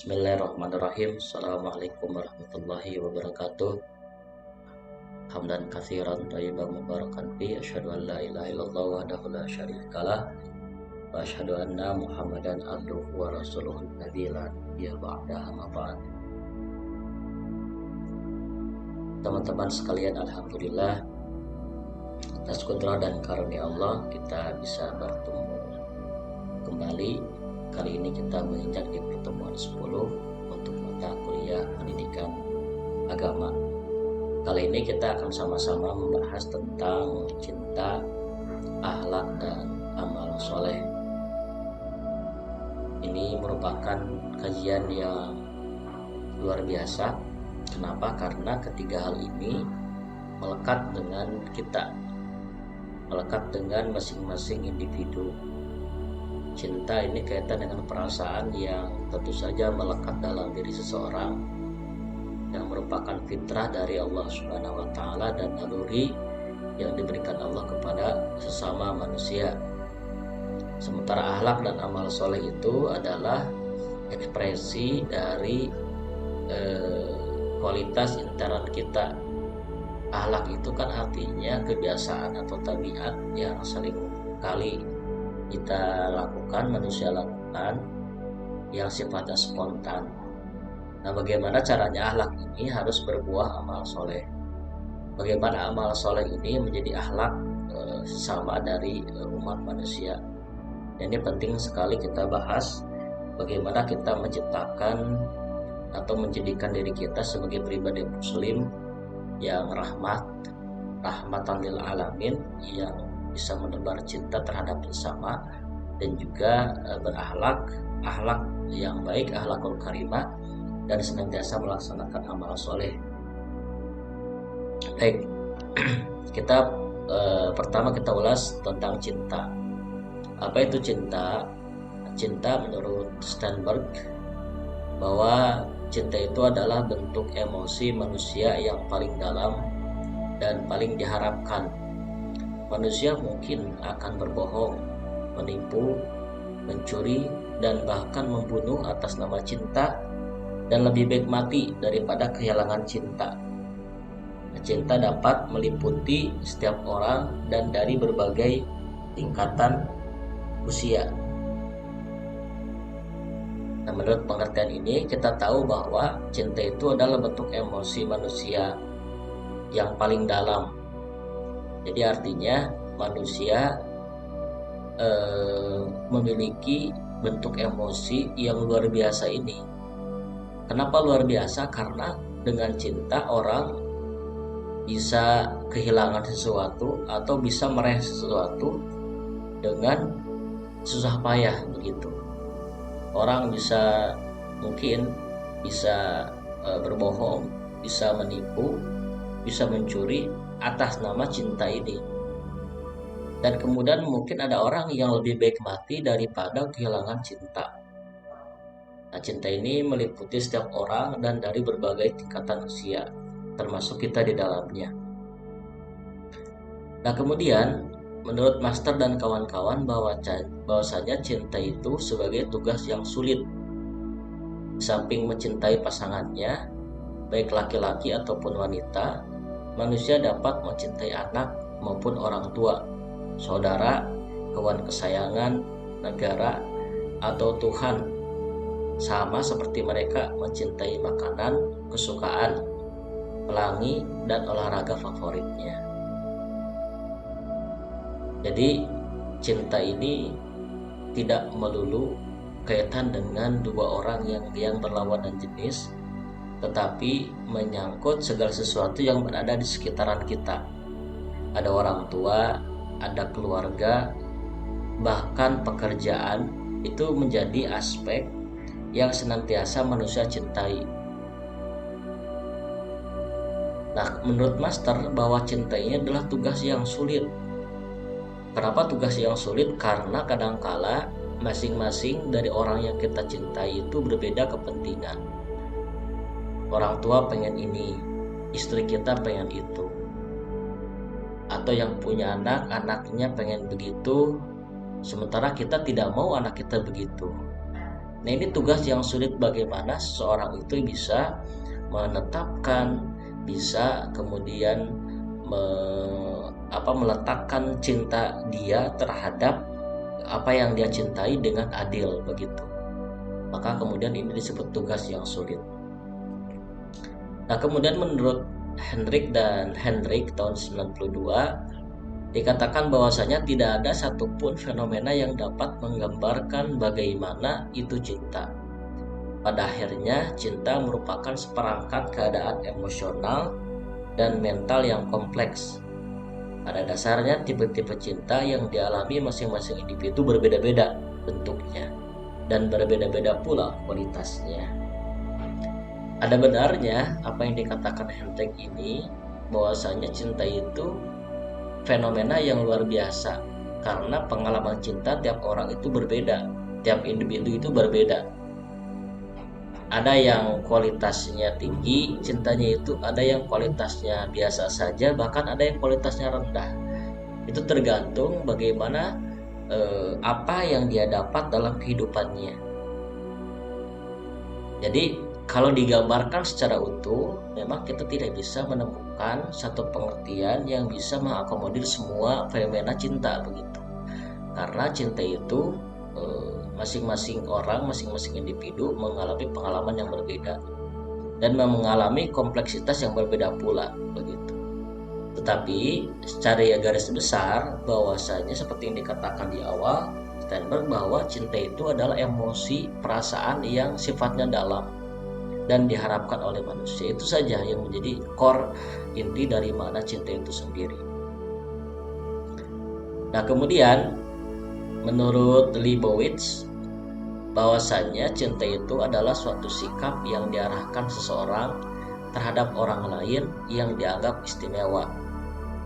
Bismillahirrahmanirrahim. Assalamualaikum warahmatullahi wabarakatuh. Hamdan katsiran thayyiban mubarakan fi asyhadu an la ilaha illallah wahdahu la syarikalah wa asyhadu anna Muhammadan abduhu wa rasuluhu nabiyyi la nabiyya ba'dahu amma ba'd. Teman-teman sekalian, alhamdulillah atas kudrah dan karunia Allah kita bisa bertemu kembali. Kali ini kita menginjak di pertemuan 10 untuk mata kuliah pendidikan agama. Kali ini kita akan sama-sama membahas tentang cinta, akhlak, dan amal soleh. Ini merupakan kajian yang luar biasa. Kenapa? Karena ketiga hal ini melekat dengan kita, melekat dengan masing-masing individu. Cinta ini kaitan dengan perasaan yang tentu saja melekat dalam diri seseorang, yang merupakan fitrah dari Allah Subhanahu wa Ta'ala dan naluri yang diberikan Allah kepada sesama manusia. Sementara akhlak dan amal soleh itu adalah ekspresi dari kualitas intern kita. Akhlak itu kan artinya kebiasaan atau tabiat yang sering kali kita lakukan, manusia lakukan, yang sifatnya spontan. Nah, bagaimana caranya akhlak ini harus berbuah amal soleh? Bagaimana amal soleh ini menjadi akhlak sesama dari umat manusia? Dan ini penting sekali kita bahas, bagaimana kita menciptakan atau menjadikan diri kita sebagai pribadi muslim yang rahmatan lil alamin, yang bisa menebar cinta terhadap sesama dan juga berakhlak yang baik, akhlakul karimah, dan senantiasa melaksanakan amal soleh. Baik, kita pertama kita ulas tentang cinta. Apa itu cinta? Cinta menurut Sternberg bahwa cinta itu adalah bentuk emosi manusia yang paling dalam dan paling diharapkan. Manusia mungkin akan berbohong, menipu, mencuri, dan bahkan membunuh atas nama cinta, dan lebih baik mati daripada kehilangan cinta. Cinta dapat meliputi setiap orang dan dari berbagai tingkatan usia. Nah, menurut pengertian ini kita tahu bahwa cinta itu adalah bentuk emosi manusia yang paling dalam. Jadi artinya manusia memiliki bentuk emosi yang luar biasa ini. Kenapa luar biasa? Karena dengan cinta orang bisa kehilangan sesuatu atau bisa meraih sesuatu dengan susah payah begitu. Orang mungkin bisa berbohong, bisa menipu, bisa mencuri atas nama cinta ini. Dan kemudian mungkin ada orang yang lebih baik mati daripada kehilangan cinta. Nah, cinta ini meliputi setiap orang dan dari berbagai tingkatan usia, termasuk kita di dalamnya. Nah, kemudian menurut Master dan kawan-kawan bahwasanya cinta itu sebagai tugas yang sulit. Samping mencintai pasangannya, baik laki-laki ataupun wanita, manusia dapat mencintai anak maupun orang tua, saudara, kawan kesayangan, negara, atau Tuhan, sama seperti mereka mencintai makanan kesukaan, pelangi, dan olahraga favoritnya. Jadi cinta ini tidak melulu kaitan dengan dua orang yang berlawanan jenis, tetapi menyangkut segala sesuatu yang berada di sekitaran kita. Ada orang tua, ada keluarga, bahkan pekerjaan, itu menjadi aspek yang senantiasa manusia cintai. Nah, menurut Master bahwa cinta ini adalah tugas yang sulit. Kenapa tugas yang sulit? Karena kadangkala masing-masing dari orang yang kita cintai itu berbeda kepentingan. Orang tua pengen ini, istri kita pengen itu, atau yang punya anak, anaknya pengen begitu, sementara kita tidak mau anak kita begitu. Nah, ini tugas yang sulit, bagaimana seseorang itu bisa menetapkan, bisa kemudian meletakkan cinta dia terhadap apa yang dia cintai dengan adil begitu. Maka kemudian ini disebut tugas yang sulit. Nah, kemudian menurut Hendrik dan Hendrik tahun 92 dikatakan bahwasanya tidak ada satupun fenomena yang dapat menggambarkan bagaimana itu cinta. Pada akhirnya, cinta merupakan seperangkat keadaan emosional dan mental yang kompleks. Pada dasarnya, tipe-tipe cinta yang dialami masing-masing individu berbeda-beda bentuknya dan berbeda-beda pula kualitasnya. Ada benarnya apa yang dikatakan Hendrik ini, bahwasanya cinta itu fenomena yang luar biasa, karena pengalaman cinta tiap orang itu berbeda, tiap individu itu berbeda. Ada yang kualitasnya tinggi cintanya itu, ada yang kualitasnya biasa saja, bahkan ada yang kualitasnya rendah. Itu tergantung bagaimana apa yang dia dapat dalam kehidupannya. Jadi kalau digambarkan secara utuh, memang kita tidak bisa menemukan satu pengertian yang bisa mengakomodir semua fenomena cinta begitu. Karena cinta itu masing-masing orang, masing-masing individu mengalami pengalaman yang berbeda dan mengalami kompleksitas yang berbeda pula begitu. Tetapi secara garis besar bahwasanya seperti yang dikatakan di awal Steinberg, bahwa cinta itu adalah emosi, perasaan yang sifatnya dalam dan diharapkan oleh manusia. Itu saja yang menjadi core inti dari makna cinta itu sendiri. Nah, kemudian menurut Leibowitz, bahwasannya cinta itu adalah suatu sikap yang diarahkan seseorang terhadap orang lain yang dianggap istimewa,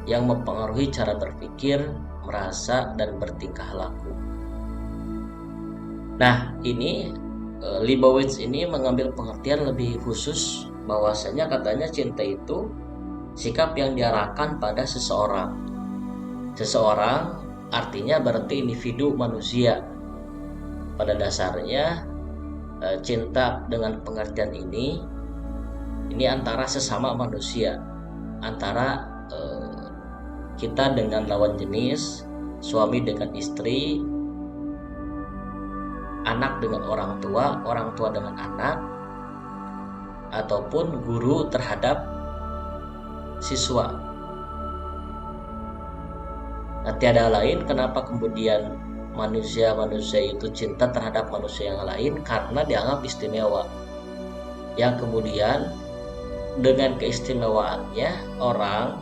yang mempengaruhi cara berpikir, merasa, dan bertingkah laku. Nah, ini Leibowitz ini mengambil pengertian lebih khusus, bahwasanya katanya cinta itu sikap yang diarahkan pada seseorang. Seseorang artinya berarti individu manusia. Pada dasarnya cinta dengan pengertian ini antara sesama manusia, antara kita dengan lawan jenis, suami dengan istri, anak dengan orang tua dengan anak, ataupun guru terhadap siswa. Nah, tiada lain kenapa kemudian manusia itu cinta terhadap manusia yang lain, karena dianggap istimewa. Yang kemudian dengan keistimewaannya, orang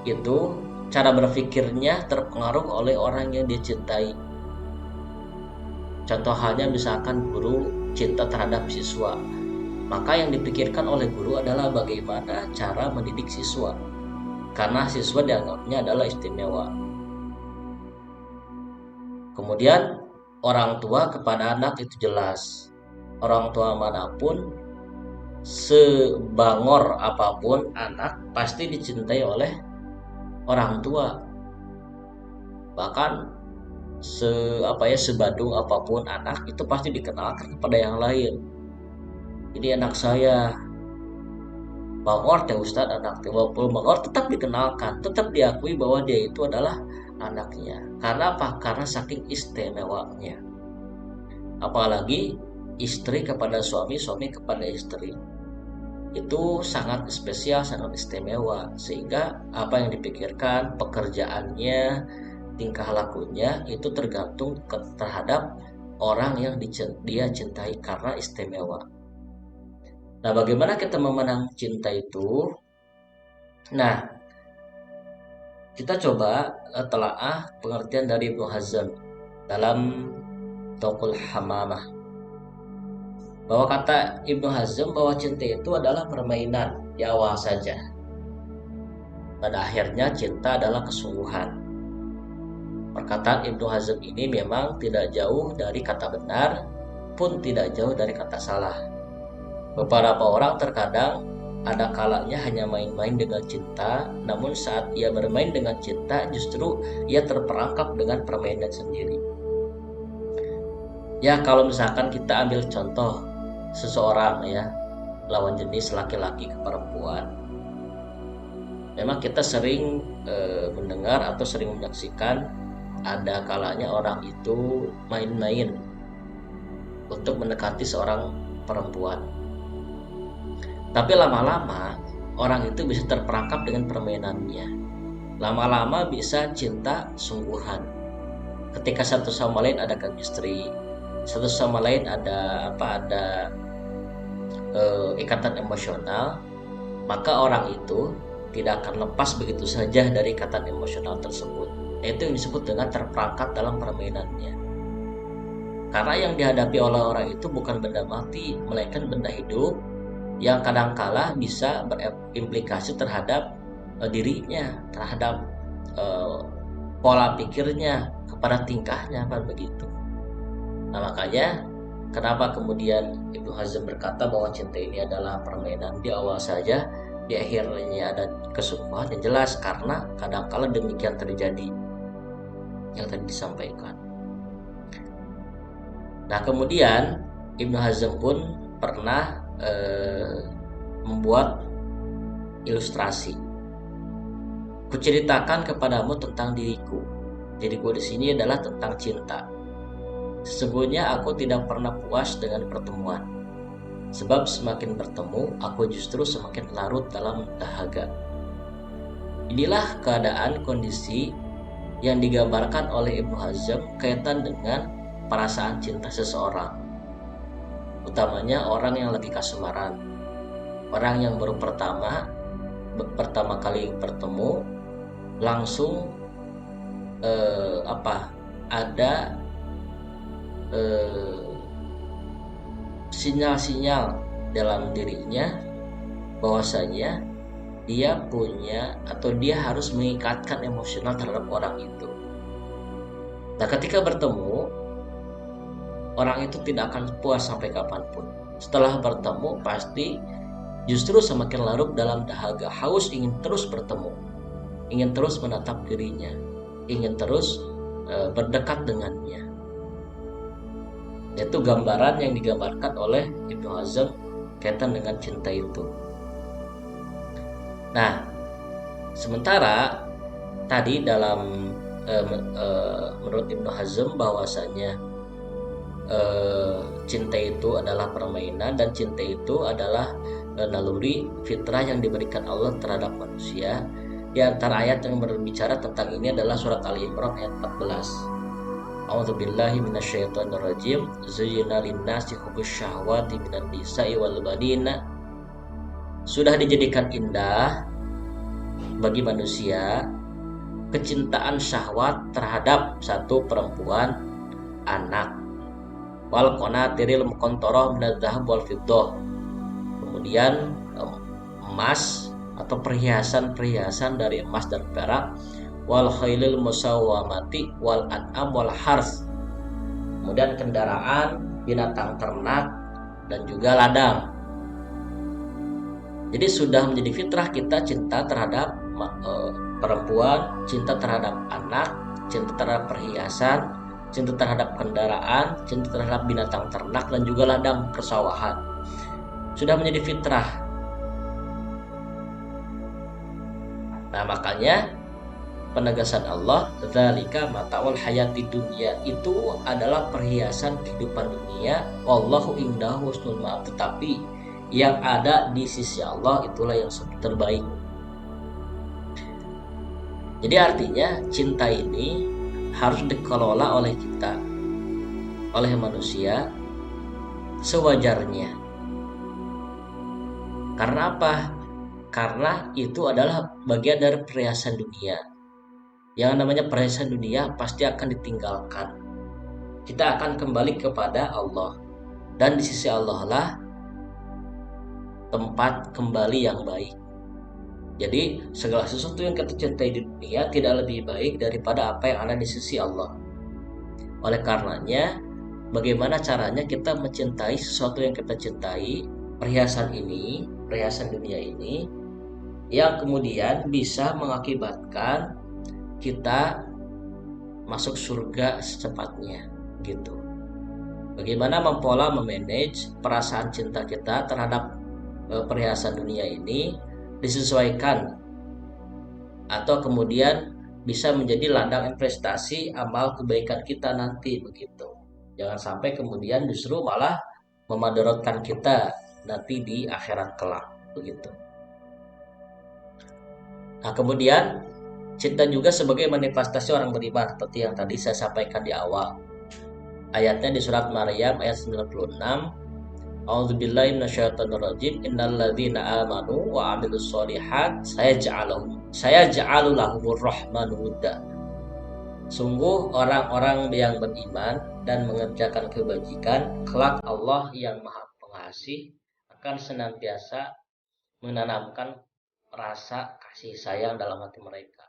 itu cara berpikirnya terpengaruh oleh orang yang dicintai. Contoh halnya misalkan guru cinta terhadap siswa, maka yang dipikirkan oleh guru adalah bagaimana cara mendidik siswa, karena siswa dianggapnya adalah istimewa. Kemudian orang tua kepada anak itu jelas, orang tua manapun, sebangor apapun anak, pasti dicintai oleh orang tua. Bahkan sebadung apapun anak itu pasti dikenalkan kepada yang lain. Ini anak saya, bangor teh Ustadz, anak teh bangor, tetap dikenalkan, tetap diakui bahwa dia itu adalah anaknya. Karena apa? Karena saking istimewanya. Apalagi istri kepada suami, suami kepada istri, itu sangat spesial, sangat istimewa, sehingga apa yang dipikirkan, pekerjaannya, tingkah lakunya itu tergantung terhadap orang yang dia cintai karena istimewa. Nah, bagaimana kita memandang cinta itu? Nah, kita coba telaah pengertian dari Ibnu Hazm dalam Tauqul Hamamah, bahwa kata Ibnu Hazm bahwa cinta itu adalah permainan di awal saja. Pada akhirnya cinta adalah kesungguhan. Perkataan Ibnu Hazm ini memang tidak jauh dari kata benar, pun tidak jauh dari kata salah. Beberapa orang terkadang ada kalanya hanya main-main dengan cinta, namun saat ia bermain dengan cinta justru ia terperangkap dengan permainan sendiri. Ya kalau misalkan kita ambil contoh seseorang ya, lawan jenis laki-laki ke perempuan, memang kita sering mendengar atau sering menyaksikan ada kalanya orang itu main-main untuk mendekati seorang perempuan. Tapi lama-lama orang itu bisa terperangkap dengan permainannya. Lama-lama bisa cinta sungguhan. Ketika satu sama lain ada chemistry, satu sama lain ada ikatan emosional, maka orang itu tidak akan lepas begitu saja dari ikatan emosional tersebut. Itu yang disebut dengan terperangkap dalam permainannya. Karena yang dihadapi oleh orang itu bukan benda mati, melainkan benda hidup yang kadangkala bisa berimplikasi terhadap dirinya, terhadap pola pikirnya, kepada tingkahnya, kan begitu. Nah makanya kenapa kemudian Ibnu Hazm berkata bahwa cinta ini adalah permainan di awal saja, di akhirnya ada kesukuan, yang jelas karena kadangkala demikian terjadi yang tadi disampaikan. Nah kemudian Ibnu Hazm pun pernah membuat ilustrasi. Kuceritakan kepadamu tentang diriku. Diriku di sini adalah tentang cinta. Sesungguhnya aku tidak pernah puas dengan pertemuan. Sebab semakin bertemu, aku justru semakin larut dalam dahaga. Inilah keadaan kondisi yang digambarkan oleh Ibnu Hazm kaitan dengan perasaan cinta seseorang. Utamanya orang yang lagi kasmaran, orang yang baru pertama kali bertemu, langsung ada sinyal-sinyal dalam dirinya bahwasanya dia punya atau dia harus mengikatkan emosional terhadap orang itu. Nah ketika bertemu, orang itu tidak akan puas sampai kapanpun. Setelah bertemu pasti justru semakin larut dalam dahaga, haus ingin terus bertemu, ingin terus menatap dirinya, ingin terus berdekat dengannya. Itu gambaran yang digambarkan oleh Ibnu Hazm kaitan dengan cinta itu. Nah, sementara tadi dalam menurut Ibnu Hazm bahwasanya cinta itu adalah permainan dan cinta itu adalah naluri fitrah yang diberikan Allah terhadap manusia. Di antara ayat yang berbicara tentang ini adalah surat Ali Imran ayat 14. A'udzubillahi minasyaitonirrajim. Zuyyina lin-nasi hubbus syahwati minan nisa'i wal banina. Sudah dijadikan indah bagi manusia kecintaan syahwat terhadap satu perempuan, anak. Wal qanatiril muqantarah minadz dzahab wal fiddah. Kemudian emas atau perhiasan-perhiasan dari emas dan perak, wal khailil musawwamati wal an'am wal hars. Kemudian kendaraan, binatang ternak dan juga ladang. Jadi sudah menjadi fitrah kita cinta terhadap perempuan, cinta terhadap anak, cinta terhadap perhiasan, cinta terhadap kendaraan, cinta terhadap binatang ternak dan juga ladang persawahan. Sudah menjadi fitrah. Nah makanya penegasan Allah, dzalika mata'ul hayati dunya, itu adalah perhiasan kehidupan dunia, wallahu indahu husnul ma'ab, tetapi yang ada di sisi Allah itulah yang terbaik. Jadi artinya cinta ini harus dikelola oleh kita, oleh manusia sewajarnya. Karena apa? Karena itu adalah bagian dari perhiasan dunia. Yang namanya perhiasan dunia pasti akan ditinggalkan. Kita akan kembali kepada Allah. Dan di sisi Allah lah tempat kembali yang baik. Jadi segala sesuatu yang kita cintai di dunia tidak lebih baik daripada apa yang ada di sisi Allah. Oleh karenanya, bagaimana caranya kita mencintai sesuatu yang kita cintai, perhiasan ini, perhiasan dunia ini, yang kemudian bisa mengakibatkan kita masuk surga secepatnya, gitu. Bagaimana mempola memanage perasaan cinta kita terhadap perhiasan dunia ini disesuaikan atau kemudian bisa menjadi ladang investasi amal kebaikan kita nanti begitu. Jangan sampai kemudian justru malah memadaratkan kita nanti di akhirat kelak begitu. Nah, kemudian cinta juga sebagai manifestasi orang beriman seperti yang tadi saya sampaikan di awal. Ayatnya di surat Maryam ayat 96. A'udzubillahi minasyaitonirrajim. Innalladzina amanu wa 'amilus sholihat sayaj'alu lahumur rahmanu wudda. Sungguh orang-orang yang beriman dan mengerjakan kebajikan, kelak Allah yang Maha Pengasih akan senantiasa menanamkan rasa kasih sayang dalam hati mereka.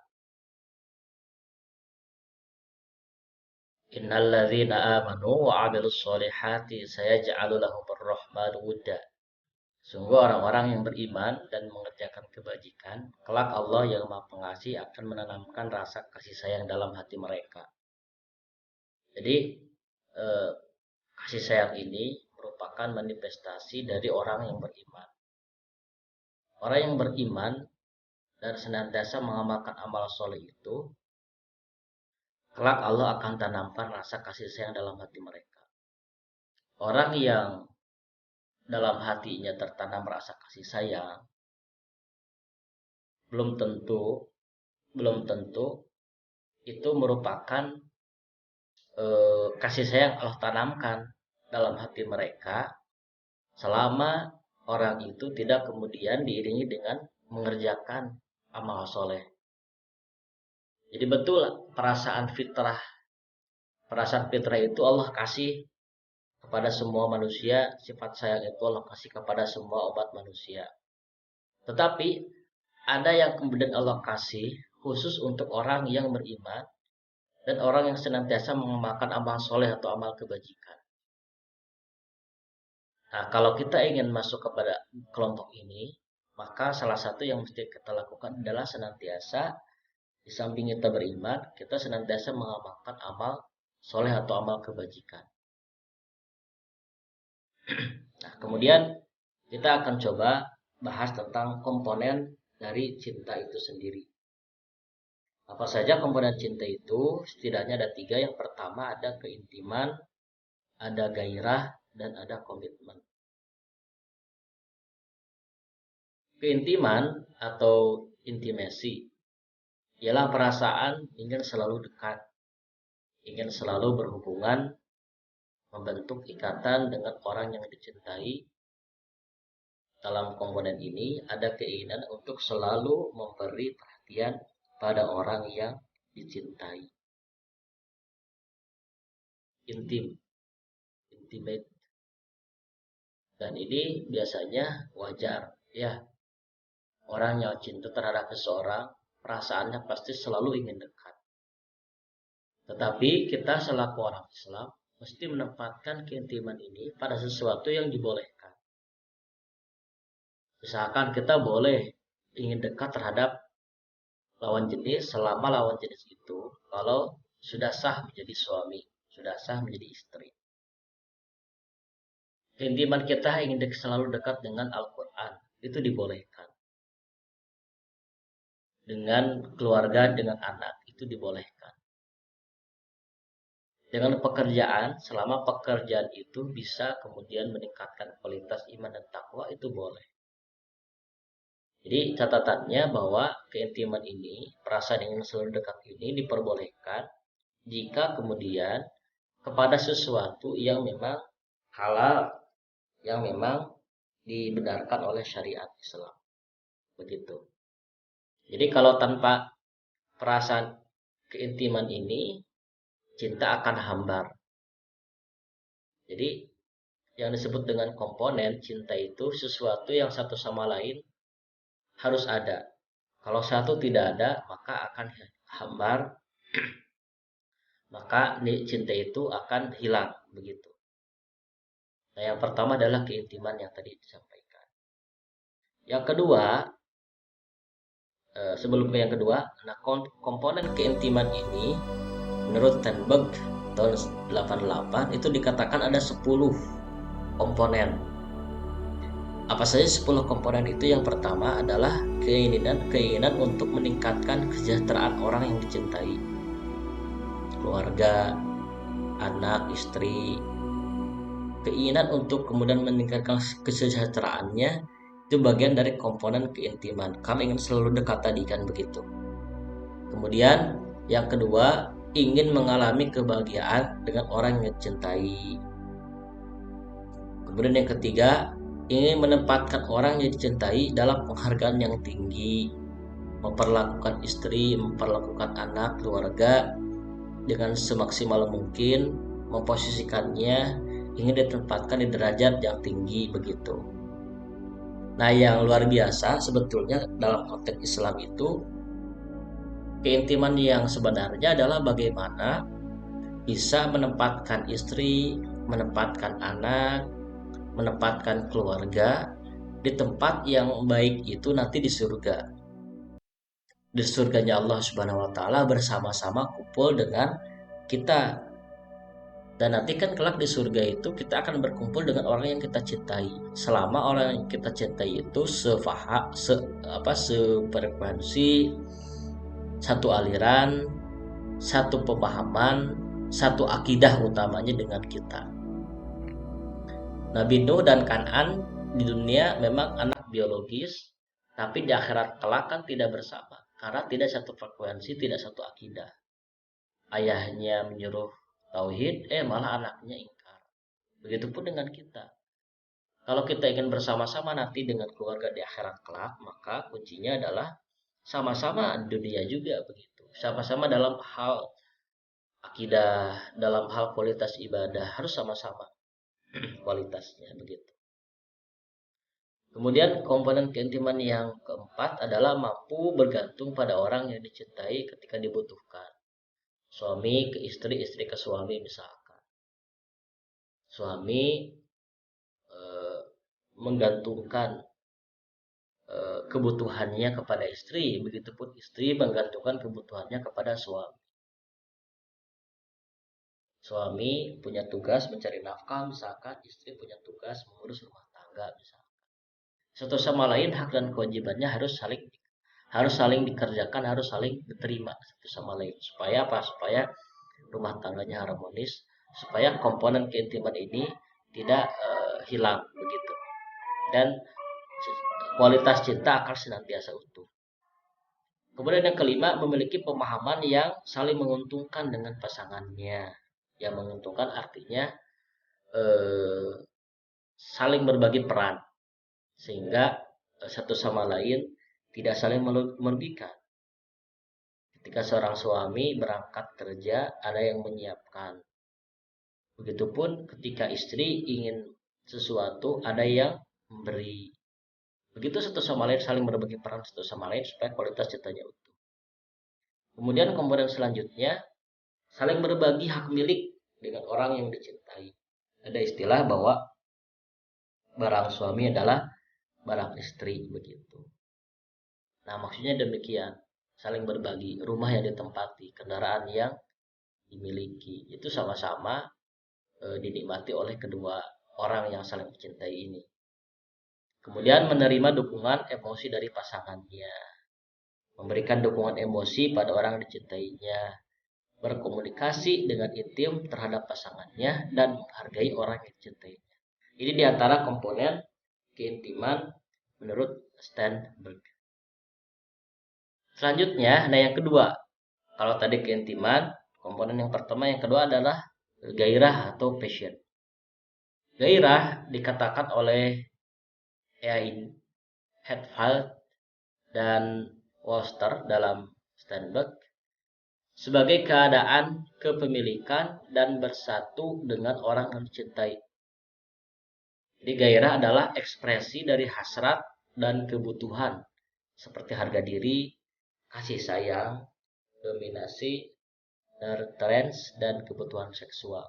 Innalladzina amanu wa 'amilus sholihati sayaj'alu lahumur rahmanu wudda. Sungguh orang-orang yang beriman dan mengerjakan kebajikan, kelak Allah yang Maha Pengasih akan menanamkan rasa kasih sayang dalam hati mereka. Jadi kasih sayang ini merupakan manifestasi dari orang yang beriman. Orang yang beriman dan senantiasa mengamalkan amal soleh itu, kelak Allah akan tanamkan rasa kasih sayang dalam hati mereka. Orang yang dalam hatinya tertanam rasa kasih sayang, belum tentu itu merupakan kasih sayang Allah tanamkan dalam hati mereka selama orang itu tidak kemudian diiringi dengan mengerjakan amal soleh. Jadi betul perasaan fitrah itu Allah kasih kepada semua manusia, sifat sayang itu Allah kasih kepada semua umat manusia. Tetapi ada yang kemudian Allah kasih khusus untuk orang yang beriman dan orang yang senantiasa mengamalkan amal soleh atau amal kebajikan. Nah, kalau kita ingin masuk kepada kelompok ini, maka salah satu yang mesti kita lakukan adalah senantiasa di samping kita beriman, kita senantiasa mengamalkan amal soleh atau amal kebajikan. Nah, kemudian kita akan coba bahas tentang komponen dari cinta itu sendiri. Apa saja komponen cinta itu? Setidaknya ada 3. Yang pertama ada keintiman, ada gairah, dan ada komitmen. Keintiman atau intimasi ialah perasaan ingin selalu dekat, ingin selalu berhubungan, membentuk ikatan dengan orang yang dicintai. Dalam komponen ini ada keinginan untuk selalu memberi perhatian pada orang yang dicintai. Intimate. Dan ini biasanya wajar ya. Orang yang cinta terhadap seseorang, perasaannya pasti selalu ingin dekat. Tetapi kita selaku orang Islam mesti menempatkan keintiman ini pada sesuatu yang dibolehkan. Misalkan kita boleh ingin dekat terhadap lawan jenis selama lawan jenis itu kalau sudah sah menjadi suami, sudah sah menjadi istri. Keintiman kita ingin selalu dekat dengan Al-Quran, itu dibolehkan. Dengan keluarga, dengan anak, itu dibolehkan. Dengan pekerjaan, selama pekerjaan itu bisa kemudian meningkatkan kualitas iman dan takwa, itu boleh. Jadi catatannya bahwa keintiman ini, perasaan ingin selalu dekat ini diperbolehkan jika kemudian kepada sesuatu yang memang halal, yang memang dibenarkan oleh syariat Islam. Begitu. Jadi kalau tanpa perasaan keintiman ini, cinta akan hambar. Jadi yang disebut dengan komponen cinta itu sesuatu yang satu sama lain harus ada. Kalau satu tidak ada, maka akan hambar, maka cinta itu akan hilang, begitu. Nah, yang pertama adalah keintiman yang tadi disampaikan. Yang kedua, sebelum ke yang kedua, nah komponen keintiman ini menurut Sternberg tahun 88 itu dikatakan ada 10 komponen. Apa saja 10 komponen itu? Yang pertama adalah keinginan untuk meningkatkan kesejahteraan orang yang dicintai. Keluarga, anak, istri. Keinginan untuk kemudian meningkatkan kesejahteraannya itu bagian dari komponen keintiman. Kami ingin selalu dekat tadi kan begitu. Kemudian yang kedua, ingin mengalami kebahagiaan dengan orang yang dicintai. Kemudian yang ketiga, ingin menempatkan orang yang dicintai dalam penghargaan yang tinggi, memperlakukan istri, memperlakukan anak, keluarga dengan semaksimal mungkin, memposisikannya ingin ditempatkan di derajat yang tinggi begitu. Nah, yang luar biasa sebetulnya dalam konteks Islam itu, keintiman yang sebenarnya adalah bagaimana bisa menempatkan istri, menempatkan anak, menempatkan keluarga di tempat yang baik itu nanti di surga. Di surganya Allah Subhanahu wa taala bersama-sama kumpul dengan kita. Dan nanti kan kelak di surga itu kita akan berkumpul dengan orang yang kita cintai. Selama orang yang kita cintai itu sefrekuensi, satu aliran, satu pemahaman, satu akidah utamanya dengan kita. Nabi Nuh dan Kan'an di dunia memang anak biologis, tapi di akhirat kelak kan tidak bersama karena tidak satu frekuensi, tidak satu akidah. Ayahnya menyuruh tauhid, malah anaknya ingkar. Begitupun dengan kita. Kalau kita ingin bersama-sama nanti dengan keluarga di akhirat kelak, maka kuncinya adalah sama-sama di dunia juga begitu. Sama-sama dalam hal akidah, dalam hal kualitas ibadah harus sama-sama kualitasnya begitu. Kemudian komponen keintiman yang keempat adalah mampu bergantung pada orang yang dicintai ketika dibutuhkan. Suami ke istri, istri ke suami misalkan. Suami menggantungkan kebutuhannya kepada istri, begitupun istri menggantungkan kebutuhannya kepada suami. Suami punya tugas mencari nafkah misalkan, istri punya tugas mengurus rumah tangga misalkan. Satu sama lain hak dan kewajibannya harus saling dikerjakan, harus saling diterima satu sama lain. Supaya apa? Supaya rumah tangganya harmonis, supaya komponen keintiman ini tidak hilang begitu. Dan kualitas cinta akan senantiasa utuh. Kemudian yang kelima, memiliki pemahaman yang saling menguntungkan dengan pasangannya. Yang menguntungkan artinya saling berbagi peran, sehingga satu sama lain tidak saling merugikan. Ketika seorang suami berangkat kerja, ada yang menyiapkan. Begitupun ketika istri ingin sesuatu, ada yang memberi. Begitu satu sama lain saling berbagi peran satu sama lain supaya kualitas cintanya utuh. Kemudian komponen selanjutnya, saling berbagi hak milik dengan orang yang dicintai. Ada istilah bahwa barang suami adalah barang istri begitu. Nah, maksudnya demikian, saling berbagi rumah yang ditempati, kendaraan yang dimiliki, itu sama-sama dinikmati oleh kedua orang yang saling mencintai ini. Kemudian menerima dukungan emosi dari pasangannya, memberikan dukungan emosi pada orang yang dicintainya, berkomunikasi dengan intim terhadap pasangannya, dan menghargai orang yang dicintainya. Ini diantara komponen keintiman menurut Sternberg. Selanjutnya, nah yang kedua, kalau tadi keintiman, komponen yang pertama, yang kedua adalah gairah atau passion. Gairah dikatakan oleh Hetfield dan Wolster dalam Sternberg sebagai keadaan kepemilikan dan bersatu dengan orang yang dicintai. Jadi gairah adalah ekspresi dari hasrat dan kebutuhan seperti harga diri, kasih sayang, dominasi, nurturance, dan kebutuhan seksual.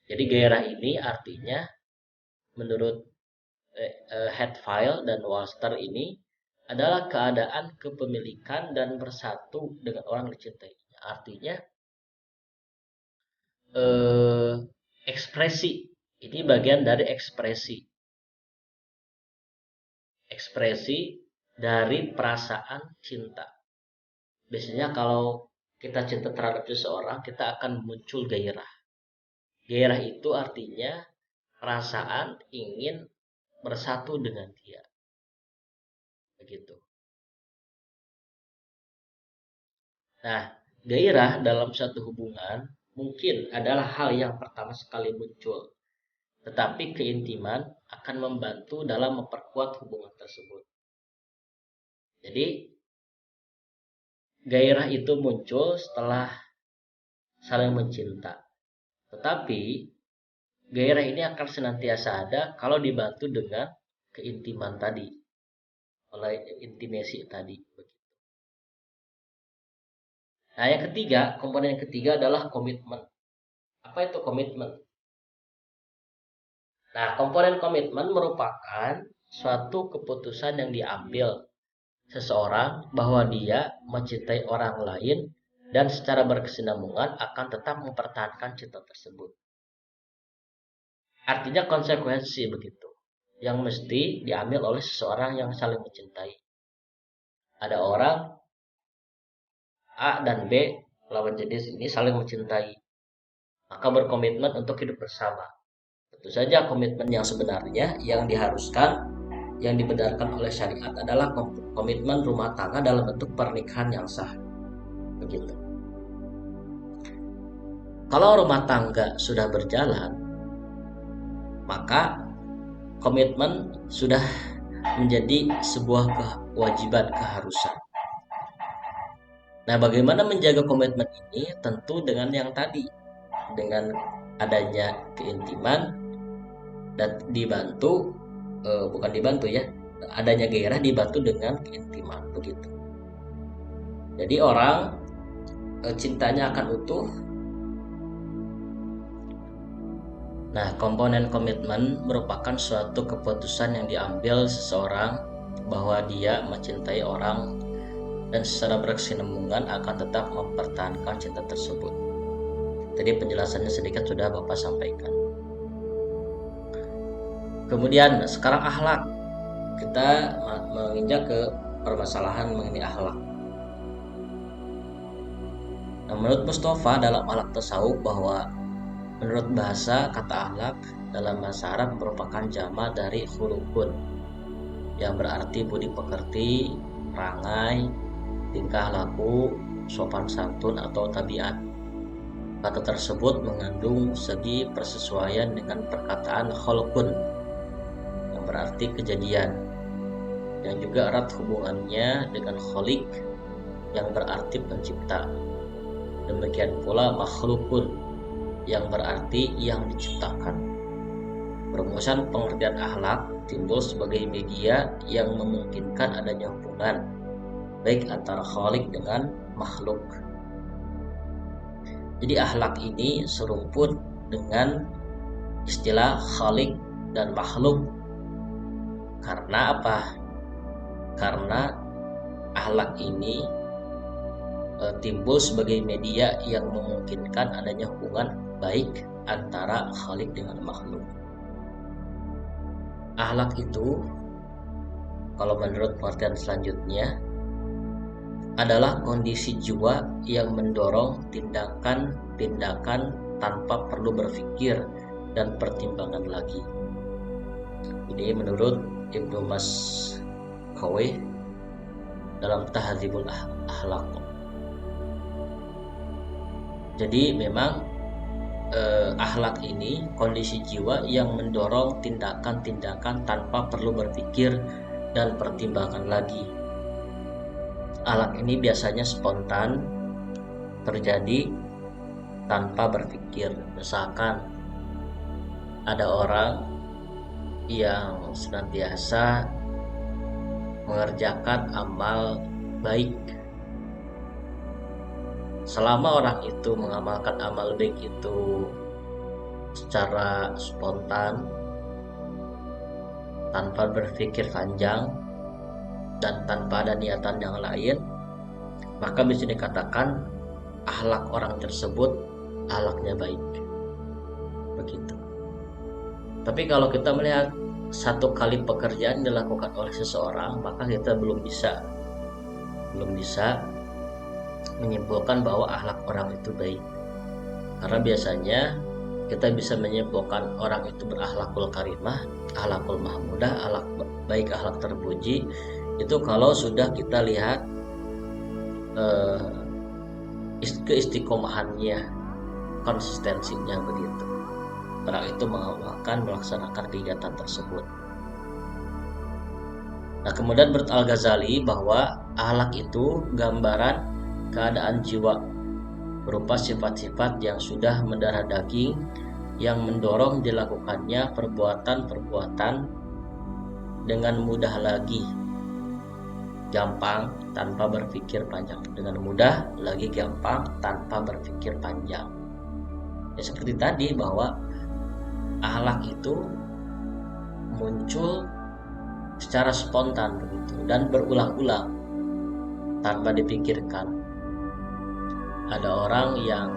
Jadi gairah ini artinya menurut Hetfield dan Wolster ini adalah keadaan kepemilikan dan bersatu dengan orang yang dicintainya. Artinya eh, ekspresi. Ini bagian dari ekspresi. Ekspresi dari perasaan cinta. Biasanya kalau kita cinta terhadap seseorang, kita akan muncul gairah. Gairah itu artinya perasaan ingin bersatu dengan dia. Begitu. Nah, gairah dalam suatu hubungan mungkin adalah hal yang pertama sekali muncul. Tetapi keintiman akan membantu dalam memperkuat hubungan tersebut. Jadi, gairah itu muncul setelah saling mencinta. Tetapi, gairah ini akan senantiasa ada kalau dibantu dengan keintiman tadi. Oleh intimasi tadi. Nah, yang ketiga, komponen yang ketiga adalah komitmen. Apa itu komitmen? Nah, komponen komitmen merupakan suatu keputusan yang diambil seseorang bahwa dia mencintai orang lain dan secara berkesinambungan akan tetap mempertahankan cinta tersebut. Artinya konsekuensi begitu yang mesti diambil oleh seseorang yang saling mencintai. Ada orang A dan B lawan jenis ini saling mencintai, maka berkomitmen untuk hidup bersama. Tentu saja komitmen yang sebenarnya yang diharuskan, yang dibenarkan oleh syariat adalah komitmen rumah tangga dalam bentuk pernikahan yang sah. Begitu. Kalau rumah tangga sudah berjalan, maka komitmen sudah menjadi sebuah kewajiban, keharusan. Nah, bagaimana menjaga komitmen ini? Tentu dengan yang tadi, dengan adanya keintiman dan dibantu, bukan dibantu ya, adanya gairah dibantu dengan keintiman, begitu. Jadi orang cintanya akan utuh. Nah, komponen komitmen merupakan suatu keputusan yang diambil seseorang bahwa dia mencintai orang dan secara berkesinambungan akan tetap mempertahankan cinta tersebut. Tadi penjelasannya sedikit sudah Bapak sampaikan. Kemudian sekarang akhlak. Kita menginjak ke permasalahan mengenai akhlak. Nah, menurut Mustafa dalam akhlak tasawuf bahwa menurut bahasa kata akhlak dalam bahasa Arab merupakan jama dari khuluqun yang berarti budi pekerti, perangai, tingkah laku, sopan santun atau tabiat. Kata tersebut mengandung segi persesuaian dengan perkataan khulqun yang berarti kejadian, dan juga erat hubungannya dengan kholik yang berarti pencipta. Demikian pula makhlukun yang berarti yang diciptakan. Perumusan pengertian akhlak timbul sebagai media yang memungkinkan adanya hubungan baik antara khalik dengan makhluk. Jadi akhlak ini serumpun dengan istilah khalik dan makhluk. Karena apa? Karena akhlak ini timbul sebagai media yang memungkinkan adanya hubungan baik antara khalik dengan makhluk. Akhlak itu, kalau menurut pengertian selanjutnya, adalah kondisi jiwa yang mendorong tindakan-tindakan tanpa perlu berpikir dan pertimbangan lagi. Ini menurut Ibnu Mas'ud dalam Tahdzibul Akhlaq. Jadi memang akhlak ini kondisi jiwa yang mendorong tindakan-tindakan tanpa perlu berpikir dan pertimbangan lagi. Akhlak ini biasanya spontan, terjadi tanpa berpikir. Misalkan ada orang yang senantiasa mengerjakan amal baik. Selama orang itu mengamalkan amal baik itu secara spontan, tanpa berpikir panjang, dan tanpa ada niatan yang lain, maka bisa dikatakan akhlak orang tersebut akhlaknya baik. Begitu. Tapi kalau kita melihat satu kali pekerjaan dilakukan oleh seseorang, maka kita belum bisa menyimpulkan bahwa akhlak orang itu baik. Karena biasanya kita bisa menyimpulkan orang itu berakhlakul karimah, akhlakul mahmudah, akhlak baik, akhlak terpuji itu kalau sudah kita lihat keistiqomahannya, konsistensinya begitu. Orang itu akan melaksanakan kegiatan tersebut. Nah, kemudian menurut Al-Ghazali bahwa akhlak itu gambaran keadaan jiwa berupa sifat-sifat yang sudah mendarah daging yang mendorong dilakukannya perbuatan-perbuatan dengan mudah lagi, gampang tanpa berpikir panjang. Dengan mudah lagi gampang tanpa berpikir panjang. Ya seperti tadi bahwa akhlak itu muncul secara spontan begitu dan berulang-ulang tanpa dipikirkan. Ada orang yang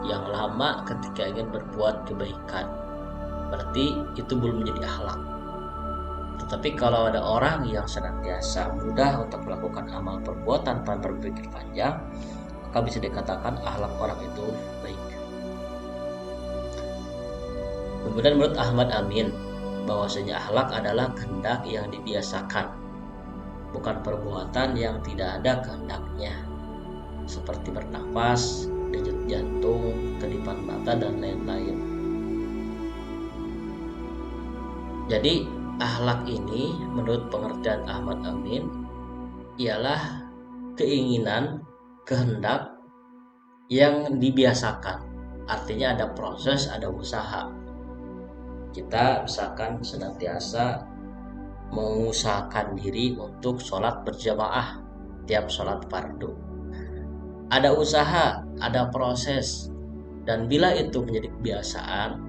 lama ketika ingin berbuat kebaikan, berarti itu belum menjadi akhlak. Tetapi kalau ada orang yang senantiasa mudah untuk melakukan amal perbuatan tanpa berpikir panjang, maka bisa dikatakan akhlak orang itu baik. Kemudian menurut Ahmad Amin, bahwasanya akhlak adalah kehendak yang dibiasakan, bukan perbuatan yang tidak ada kehendaknya, seperti bernafas, denyut jantung, kedipan mata, dan lain-lain. Jadi akhlak ini menurut pengertian Ahmad Amin ialah keinginan, kehendak yang dibiasakan. Artinya ada proses, ada usaha. Kita misalkan senantiasa mengusahakan diri untuk sholat berjamaah tiap sholat fardu. Ada usaha, ada proses, dan bila itu menjadi kebiasaan,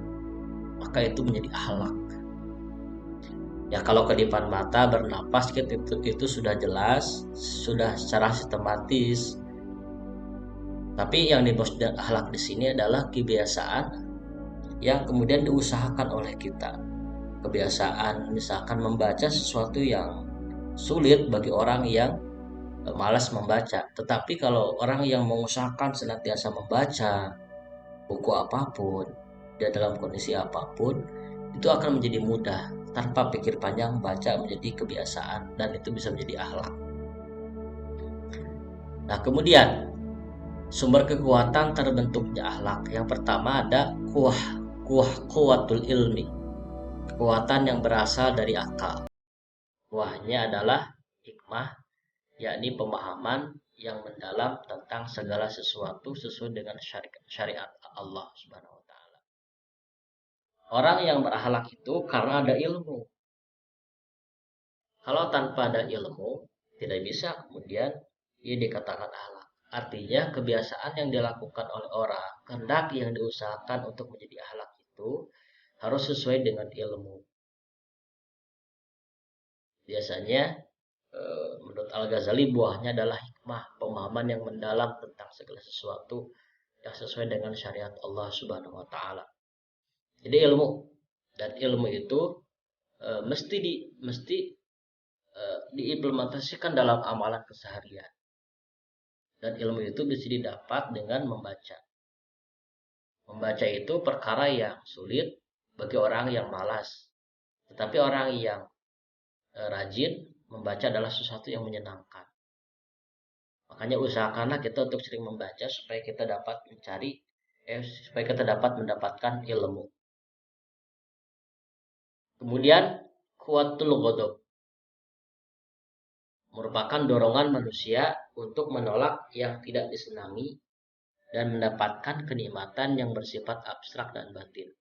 maka itu menjadi akhlak. Ya kalau kedipan mata, bernapas itu sudah jelas, sudah secara sistematis. Tapi yang dimaksud dengan akhlak di sini adalah kebiasaan yang kemudian diusahakan oleh kita. Kebiasaan misalkan membaca sesuatu yang sulit bagi orang yang malas membaca. Tetapi kalau orang yang mengusahakan senantiasa membaca buku apapun, dia dalam kondisi apapun, itu akan menjadi mudah. Tanpa pikir panjang, baca menjadi kebiasaan dan itu bisa menjadi akhlak. Nah, kemudian sumber kekuatan terbentuknya akhlak. Yang pertama ada kuwatul ilmi. Kekuatan yang berasal dari akal. Kuahnya adalah hikmah, yakni pemahaman yang mendalam tentang segala sesuatu sesuai dengan syariat Allah Subhanahu wa taala. Orang yang berakhlak itu karena ada ilmu. Kalau tanpa ada ilmu, tidak bisa kemudian ia dikatakan akhlak. Artinya kebiasaan yang dilakukan oleh orang, kehendak yang diusahakan untuk menjadi akhlak itu harus sesuai dengan ilmu. Biasanya menurut Al-Ghazali buahnya adalah hikmah, pemahaman yang mendalam tentang segala sesuatu yang sesuai dengan syariat Allah Subhanahu wa taala. Jadi ilmu, dan ilmu itu mesti diimplementasikan dalam amalan keseharian. Dan ilmu itu bisa didapat dengan membaca. Membaca itu perkara yang sulit bagi orang yang malas. Tetapi orang yang rajin membaca adalah sesuatu yang menyenangkan. Makanya usahakanlah kita untuk sering membaca supaya kita dapat supaya kita dapat mendapatkan ilmu. Kemudian kuwatul ghadab merupakan dorongan manusia untuk menolak yang tidak disenangi dan mendapatkan kenikmatan yang bersifat abstrak dan batin,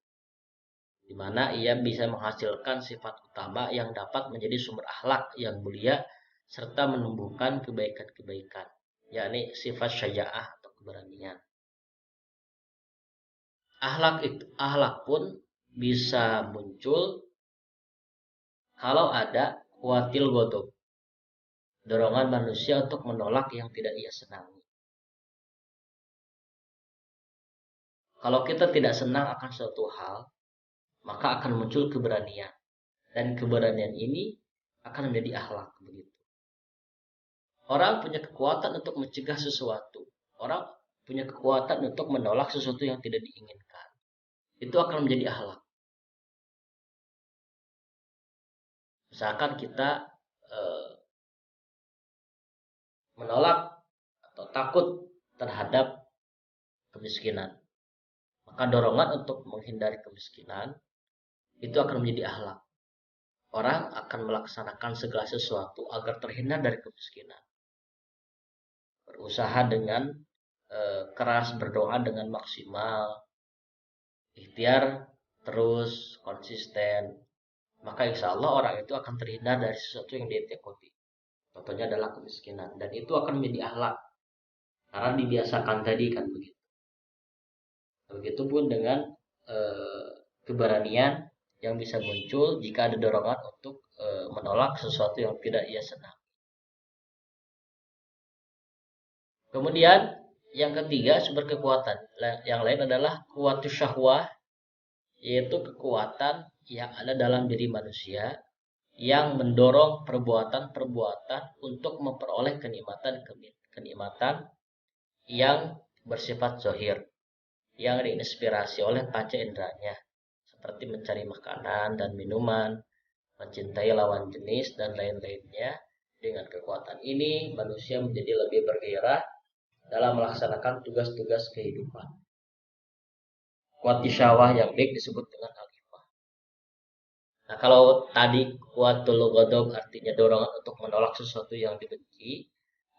di mana ia bisa menghasilkan sifat utama yang dapat menjadi sumber akhlak yang mulia serta menumbuhkan kebaikan-kebaikan, yakni sifat syaja'ah atau keberanian. Akhlak pun bisa muncul kalau ada kuwatil ghadab, dorongan manusia untuk menolak yang tidak ia senangi. Kalau kita tidak senang akan suatu hal, maka akan muncul keberanian. Dan keberanian ini akan menjadi akhlak begitu. Orang punya kekuatan untuk mencegah sesuatu. Orang punya kekuatan untuk menolak sesuatu yang tidak diinginkan. Itu akan menjadi akhlak. Misalkan kita menolak atau takut terhadap kemiskinan, maka dorongan untuk menghindari kemiskinan itu akan menjadi akhlak. Orang akan melaksanakan segala sesuatu agar terhindar dari kemiskinan. Berusaha dengan keras, berdoa dengan maksimal, ikhtiar terus, konsisten, maka insya Allah orang itu akan terhindar dari sesuatu yang dia takuti. Contohnya adalah kemiskinan, dan itu akan menjadi akhlak karena dibiasakan tadi kan begitu. Begitupun dengan keberanian yang bisa muncul jika ada dorongan untuk menolak sesuatu yang tidak ia senang. Kemudian yang ketiga, sumber kekuatan yang lain adalah kuwatus syahwah, yaitu kekuatan yang ada dalam diri manusia yang mendorong perbuatan-perbuatan untuk memperoleh kenikmatan yang bersifat zahir, yang diinspirasi oleh panca inderanya, seperti mencari makanan dan minuman, mencintai lawan jenis, dan lain-lainnya. Dengan kekuatan ini, manusia menjadi lebih bergairah dalam melaksanakan tugas-tugas kehidupan. Kuwati syahwah yang baik disebut dengan al-hifah. Nah, kalau tadi kuwatul ghadab artinya dorongan untuk menolak sesuatu yang dibenci.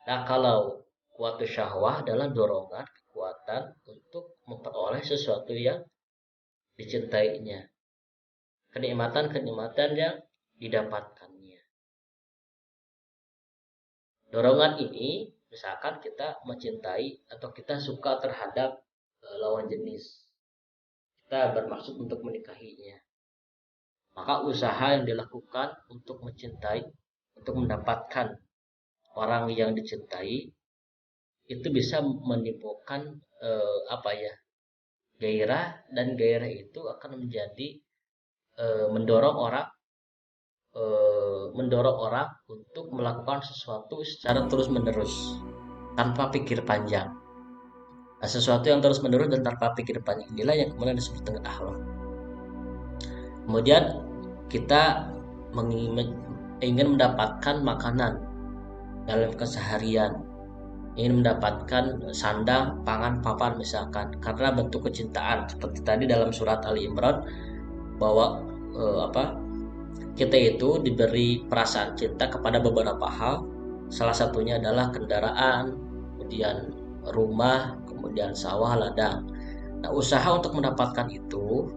Nah, kalau kuwatu syahwah adalah dorongan, kekuatan untuk memperoleh sesuatu yang dicintainya. Kenikmatan-kenikmatan yang didapatkannya. Dorongan ini, misalkan kita mencintai atau kita suka terhadap lawan jenis. Kita bermaksud untuk menikahinya. Maka usaha yang dilakukan untuk mencintai, untuk mendapatkan orang yang dicintai, itu bisa menimbulkan gairah, dan gairah itu akan menjadi mendorong orang untuk melakukan sesuatu secara terus-menerus tanpa pikir panjang. Nah, sesuatu yang terus-menerus dan tanpa pikir panjang inilah yang kemudian disebut dengan akhlak. Kemudian kita ingin mendapatkan makanan dalam keseharian, ingin mendapatkan sandang, pangan, papan misalkan, karena bentuk kecintaan seperti tadi dalam surat Ali Imran bahwa kita itu diberi perasaan cinta kepada beberapa hal, salah satunya adalah kendaraan, kemudian rumah, kemudian sawah, ladang. Nah, usaha untuk mendapatkan itu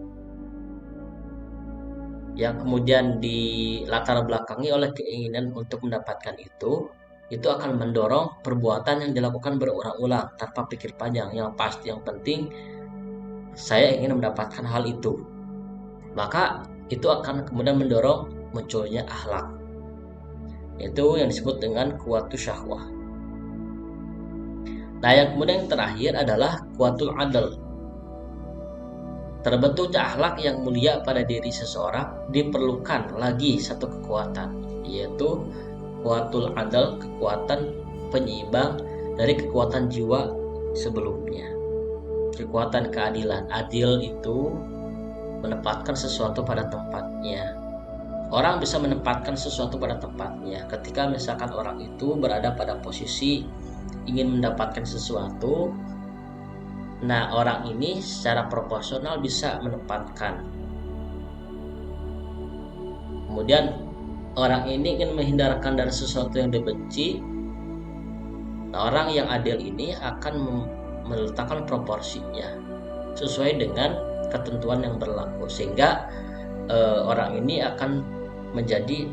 yang kemudian dilatar belakangi oleh keinginan untuk mendapatkan itu akan mendorong perbuatan yang dilakukan berulang-ulang tanpa pikir panjang. Yang pasti, yang penting saya ingin mendapatkan hal itu. Maka itu akan kemudian mendorong munculnya akhlak. Itu yang disebut dengan kuwatus syahwah. Nah, yang kemudian yang terakhir adalah kuwatul adl. Terbentuknya akhlak yang mulia pada diri seseorang diperlukan lagi satu kekuatan, yaitu kuwatul adl, kekuatan penyeimbang dari kekuatan jiwa sebelumnya. Kekuatan keadilan. Adil itu menempatkan sesuatu pada tempatnya. Orang bisa menempatkan sesuatu pada tempatnya ketika misalkan orang itu berada pada posisi ingin mendapatkan sesuatu. Nah, orang ini secara proporsional bisa menempatkan. Kemudian orang ini ingin menghindarkan dari sesuatu yang dibenci. Nah, orang yang adil ini akan meletakkan proporsinya sesuai dengan ketentuan yang berlaku, sehingga orang ini akan menjadi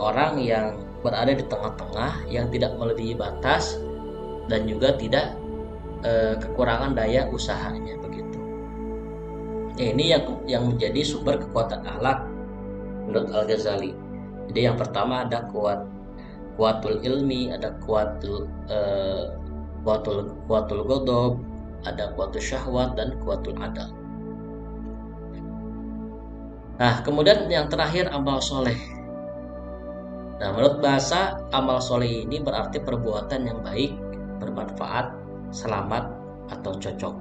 orang yang berada di tengah-tengah, yang tidak melebihi batas dan juga tidak kekurangan daya usahanya begitu. Ini yang menjadi sumber kekuatan akhlak menurut Al-Ghazali. Jadi yang pertama ada kuwatul ilmi, ada kuwatul ghadab, ada kuatul syahwat dan kuatul adal. Nah, kemudian yang terakhir amal soleh. Nah, menurut bahasa, amal soleh ini berarti perbuatan yang baik, bermanfaat, selamat, atau cocok.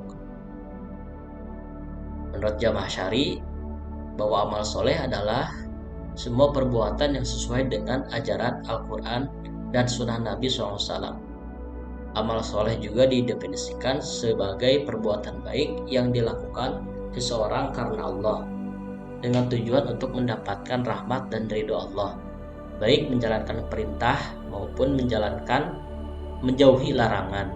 Menurut Jamaah Syari, bahwa amal soleh adalah semua perbuatan yang sesuai dengan ajaran Al-Quran dan Sunnah Nabi SAW. Amal soleh juga didefinisikan sebagai perbuatan baik yang dilakukan seseorang karena Allah, dengan tujuan untuk mendapatkan rahmat dan ridho Allah, baik menjalankan perintah maupun menjauhi larangan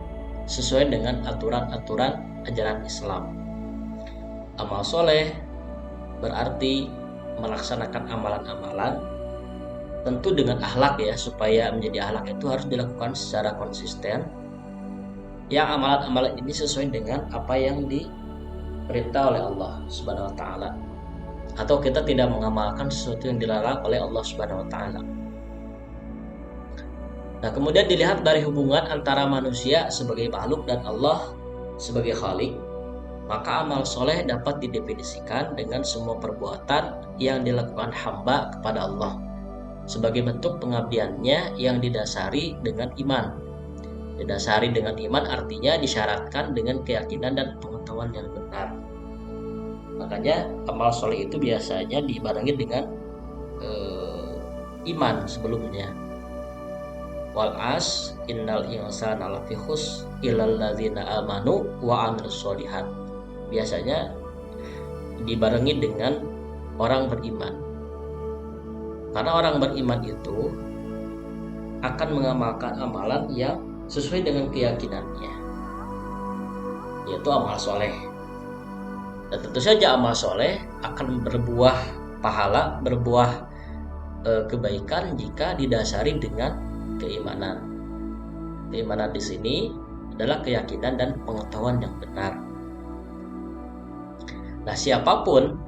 sesuai dengan aturan-aturan ajaran Islam. Amal soleh berarti melaksanakan amalan-amalan tentu dengan akhlak ya, supaya menjadi akhlak itu harus dilakukan secara konsisten, yang amalan-amalan ini sesuai dengan apa yang diperintah oleh Allah Subhanahu wa taala, atau kita tidak mengamalkan sesuatu yang dilarang oleh Allah Subhanahu wa taala. Nah, kemudian dilihat dari hubungan antara manusia sebagai makhluk dan Allah sebagai khalik, maka amal soleh dapat didefinisikan dengan semua perbuatan yang dilakukan hamba kepada Allah sebagai bentuk pengabdiannya yang didasari dengan iman. Didasari dengan iman artinya disyaratkan dengan keyakinan dan pengetahuan yang benar. Makanya amal soleh itu biasanya dibarengi dengan iman sebelumnya. Wal as innal insana lafi khusr illal ladzina amanu wa amilus sholihat. Biasanya dibarengi dengan orang beriman. Karena orang beriman itu akan mengamalkan amalan yang sesuai dengan keyakinannya, yaitu amal soleh. Dan tentu saja amal soleh akan berbuah pahala, berbuah kebaikan jika didasari dengan keimanan. Keimanan di sini adalah keyakinan dan pengetahuan yang benar. Nah, siapapun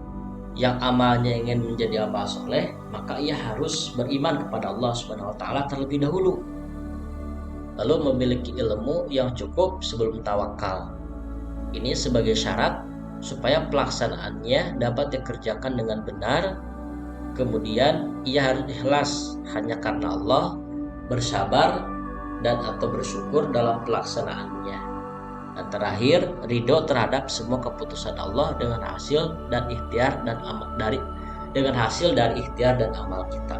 yang amalnya ingin menjadi amal soleh, maka ia harus beriman kepada Allah Subhanahu wa taala terlebih dahulu, lalu memiliki ilmu yang cukup sebelum tawakal. Ini sebagai syarat supaya pelaksanaannya dapat dikerjakan dengan benar. Kemudian ia harus ikhlas hanya karena Allah, bersabar dan atau bersyukur dalam pelaksanaannya. Dan terakhir, ridho terhadap semua keputusan Allah dengan hasil dan ikhtiar dan amal dari ikhtiar dan amal kita.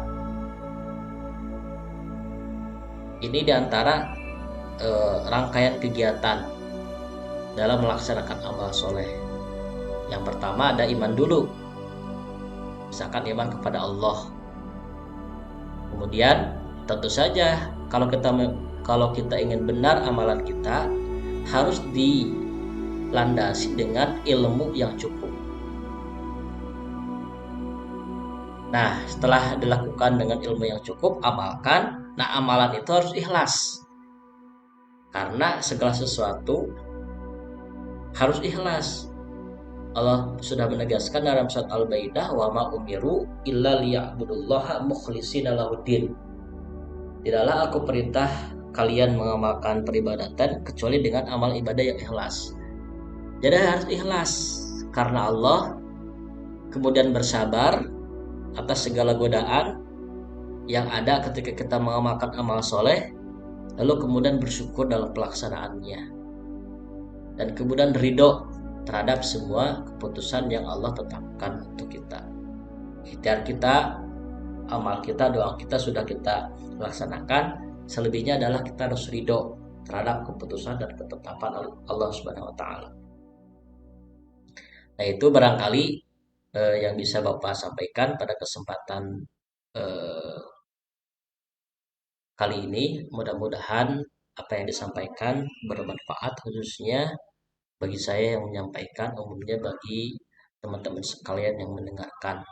Ini diantara rangkaian kegiatan dalam melaksanakan amal soleh. Yang pertama ada iman dulu, misalkan iman kepada Allah. Kemudian tentu saja kalau kita ingin benar amalan kita, harus dilandasi dengan ilmu yang cukup. Nah, setelah dilakukan dengan ilmu yang cukup, amalkan. Nah, amalan itu harus ikhlas, karena segala sesuatu harus ikhlas. Allah sudah menegaskan dalam surat Al-Baidah, wa ma umiru illa liya'budullaha mukhlishina lahuddin. Tidaklah aku perintah kalian mengamalkan peribadatan kecuali dengan amal ibadah yang ikhlas. Jadi harus ikhlas karena Allah, kemudian bersabar atas segala godaan yang ada ketika kita mengamalkan amal soleh, lalu kemudian bersyukur dalam pelaksanaannya, dan kemudian ridho terhadap semua keputusan yang Allah tetapkan untuk kita. Ikhtiar kita, amal kita, doa kita sudah kita laksanakan. Selebihnya adalah kita harus ridho terhadap keputusan dan ketetapan Allah Subhanahu wa taala. Nah, itu barangkali yang bisa Bapak sampaikan pada kesempatan kali ini. Mudah-mudahan apa yang disampaikan bermanfaat, khususnya bagi saya yang menyampaikan, umumnya bagi teman-teman sekalian yang mendengarkan.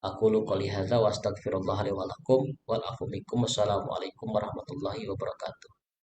Aqulu qouli hadza wa astaghfirullah li wa lakum wal afu minkum. Wassalamualaikum warahmatullahi wabarakatuh.